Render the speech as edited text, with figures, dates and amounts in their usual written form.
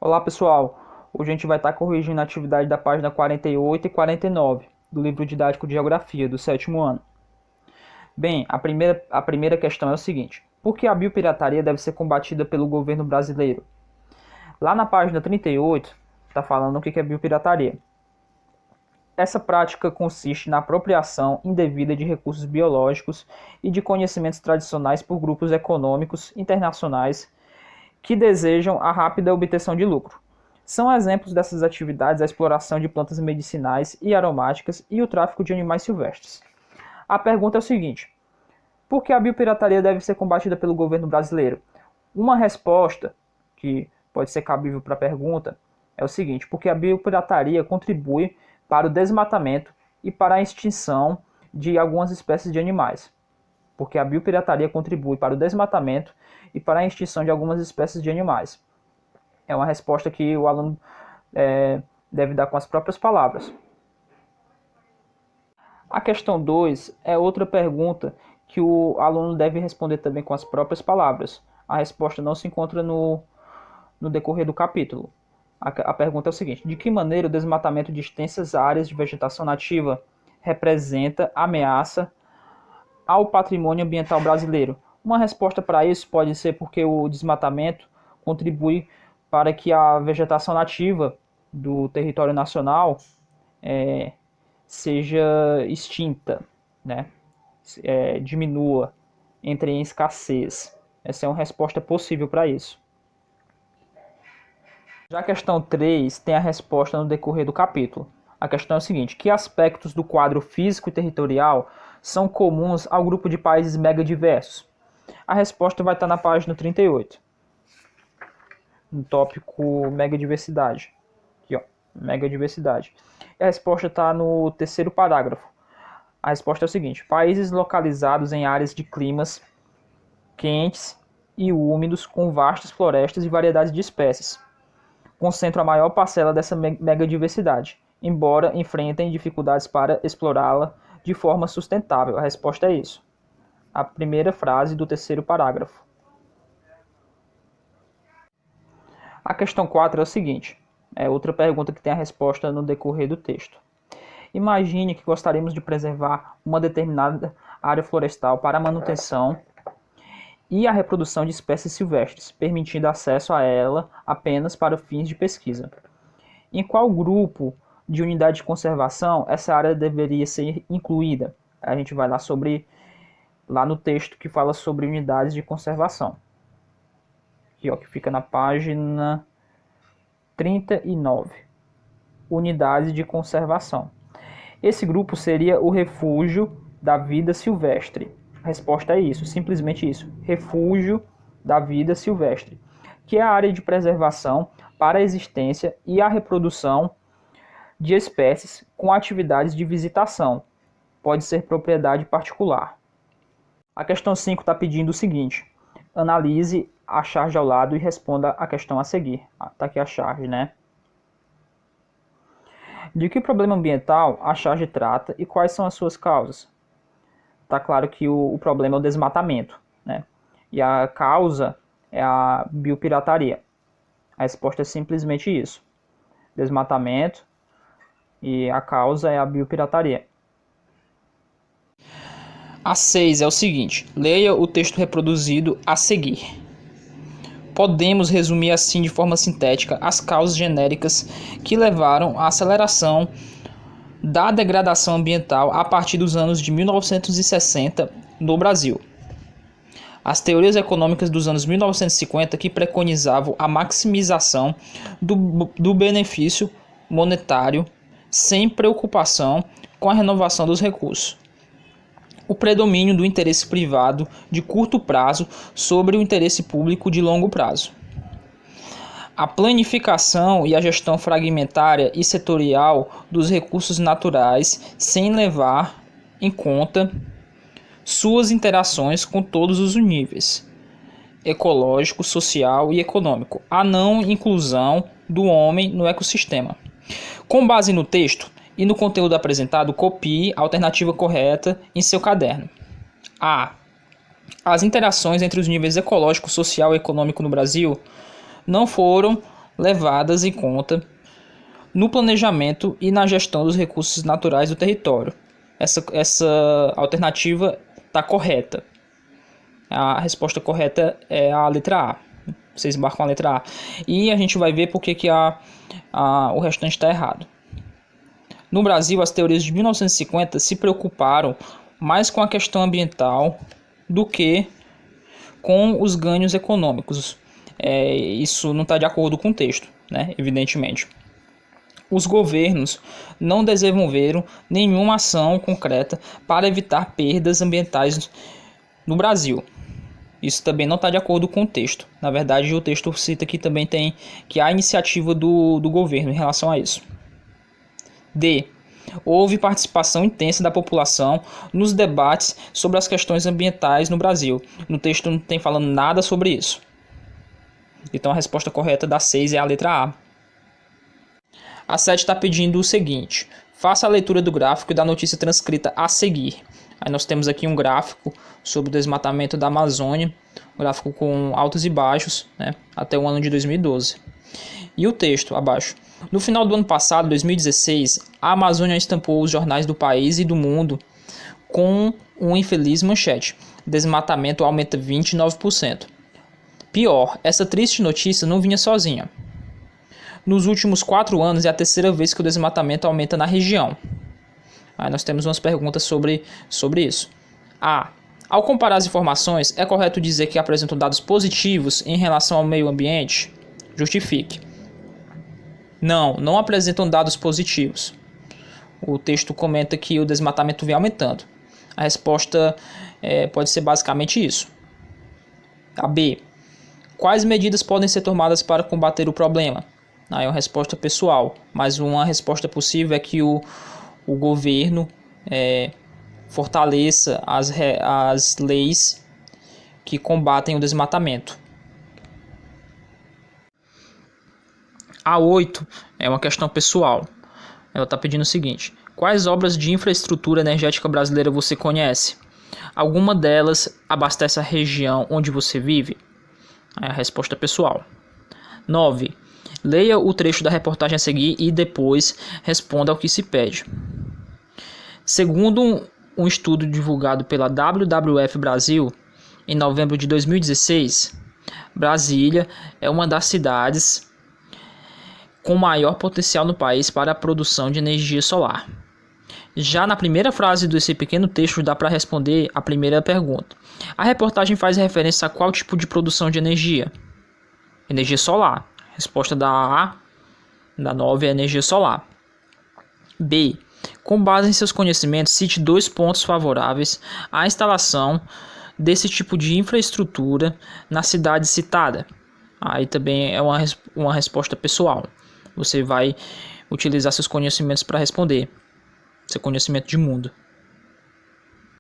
Olá pessoal, hoje a gente vai estar corrigindo a atividade da página 48 e 49 do livro didático de Geografia do sétimo ano. Bem, a primeira questão é o seguinte: por que a biopirataria deve ser combatida pelo governo brasileiro? Lá na página 38 está falando o que é biopirataria. Essa prática consiste na apropriação indevida de recursos biológicos e de conhecimentos tradicionais por grupos econômicos internacionais que desejam a rápida obtenção de lucro. São exemplos dessas atividades a exploração de plantas medicinais e aromáticas e o tráfico de animais silvestres. A pergunta é o seguinte: por que a biopirataria deve ser combatida pelo governo brasileiro? Uma resposta que pode ser cabível para a pergunta é o seguinte: porque a biopirataria contribui para o desmatamento e para a extinção de algumas espécies de animais. Porque a biopirataria contribui para o desmatamento e para a extinção de algumas espécies de animais. É uma resposta que o aluno deve dar com as próprias palavras. A questão 2 é outra pergunta que o aluno deve responder também com as próprias palavras. A resposta não se encontra no decorrer do capítulo. A pergunta é o seguinte: de que maneira o desmatamento de extensas áreas de vegetação nativa representa ameaça ao patrimônio ambiental brasileiro? Uma resposta para isso pode ser porque o desmatamento contribui para que a vegetação nativa do território nacional seja extinta, né? Diminua, entre em escassez. Essa é uma resposta possível para isso. Já a questão 3 tem a resposta no decorrer do capítulo. A questão é a seguinte: que aspectos do quadro físico e territorial são comuns ao grupo de países megadiversos? A resposta vai estar na página 38, no tópico megadiversidade. Aqui, ó, megadiversidade. E a resposta está no terceiro parágrafo. A resposta é o seguinte: países localizados em áreas de climas quentes e úmidos com vastas florestas e variedades de espécies concentram a maior parcela dessa megadiversidade, embora enfrentem dificuldades para explorá-la de forma sustentável. A resposta é isso. A primeira frase do terceiro parágrafo. A questão 4 é o seguinte: é outra pergunta que tem a resposta no decorrer do texto. Imagine que gostaríamos de preservar uma determinada área florestal para a manutenção e a reprodução de espécies silvestres, permitindo acesso a ela apenas para fins de pesquisa. Em qual grupo de unidade de conservação essa área deveria ser incluída? A gente vai lá no texto que fala sobre unidades de conservação. Aqui, ó, que fica na página 39. Unidades de conservação. Esse grupo seria o refúgio da vida silvestre. A resposta é isso, simplesmente isso. Refúgio da vida silvestre, que é a área de preservação para a existência e a reprodução de espécies com atividades de visitação. Pode ser propriedade particular. A questão 5 está pedindo o seguinte: analise a charge ao lado e responda a questão a seguir. Está aqui a charge, né? De que problema ambiental a charge trata e quais são as suas causas? Está claro que o problema é o desmatamento, né? E a causa é a biopirataria. A resposta é simplesmente isso: desmatamento, e a causa é a biopirataria. A 6 é o seguinte: leia o texto reproduzido a seguir. Podemos resumir assim de forma sintética as causas genéricas que levaram à aceleração da degradação ambiental a partir dos anos de 1960 no Brasil. As teorias econômicas dos anos 1950 que preconizavam a maximização do benefício monetário sem preocupação com a renovação dos recursos. O predomínio do interesse privado de curto prazo sobre o interesse público de longo prazo. A planificação e a gestão fragmentária e setorial dos recursos naturais sem levar em conta suas interações com todos os níveis, ecológico, social e econômico, a não inclusão do homem no ecossistema. Com base no texto e no conteúdo apresentado, copie a alternativa correta em seu caderno. A. As interações entre os níveis ecológico, social e econômico no Brasil não foram levadas em conta no planejamento e na gestão dos recursos naturais do território. Essa alternativa está correta. A resposta correta é a letra A. Vocês marcam a letra A. E a gente vai ver por que o restante está errado. No Brasil, as teorias de 1950 se preocuparam mais com a questão ambiental do que com os ganhos econômicos. Isso não está de acordo com o texto, né? Evidentemente. Os governos não desenvolveram nenhuma ação concreta para evitar perdas ambientais no Brasil. Isso também não está de acordo com o texto. Na verdade, o texto cita que também tem que há iniciativa do governo em relação a isso. D. Houve participação intensa da população nos debates sobre as questões ambientais no Brasil. No texto não tem falando nada sobre isso. Então a resposta correta da 6 é a letra A. A 7 está pedindo o seguinte: faça a leitura do gráfico e da notícia transcrita a seguir. Aí nós temos aqui um gráfico sobre o desmatamento da Amazônia, um gráfico com altos e baixos, né, até o ano de 2012. E o texto abaixo. No final do ano passado, 2016, a Amazônia estampou os jornais do país e do mundo com uma infeliz manchete: desmatamento aumenta 29%. Pior, essa triste notícia não vinha sozinha. Nos últimos 4 anos é a terceira vez que o desmatamento aumenta na região. Aí nós temos umas perguntas sobre isso. A. Ao comparar as informações, é correto dizer que apresentam dados positivos em relação ao meio ambiente? Justifique. Não apresentam dados positivos. O texto comenta que o desmatamento vem aumentando. A resposta pode ser basicamente isso. A B. Quais medidas podem ser tomadas para combater o problema? Aí é uma resposta pessoal, mas uma resposta possível é que o governo fortaleça as leis que combatem o desmatamento. A 8 é uma questão pessoal. Ela está pedindo o seguinte: quais obras de infraestrutura energética brasileira você conhece? Alguma delas abastece a região onde você vive? É a resposta pessoal. 9. Leia o trecho da reportagem a seguir e depois responda ao que se pede. Segundo um estudo divulgado pela WWF Brasil, em novembro de 2016, Brasília é uma das cidades com maior potencial no país para a produção de energia solar. Já na primeira frase desse pequeno texto dá para responder a primeira pergunta. A reportagem faz referência a qual tipo de produção de energia? Energia solar. Resposta da 9 é energia solar. B. Com base em seus conhecimentos, cite 2 pontos favoráveis à instalação desse tipo de infraestrutura na cidade citada. Aí também é uma resposta pessoal. Você vai utilizar seus conhecimentos para responder. Seu conhecimento de mundo.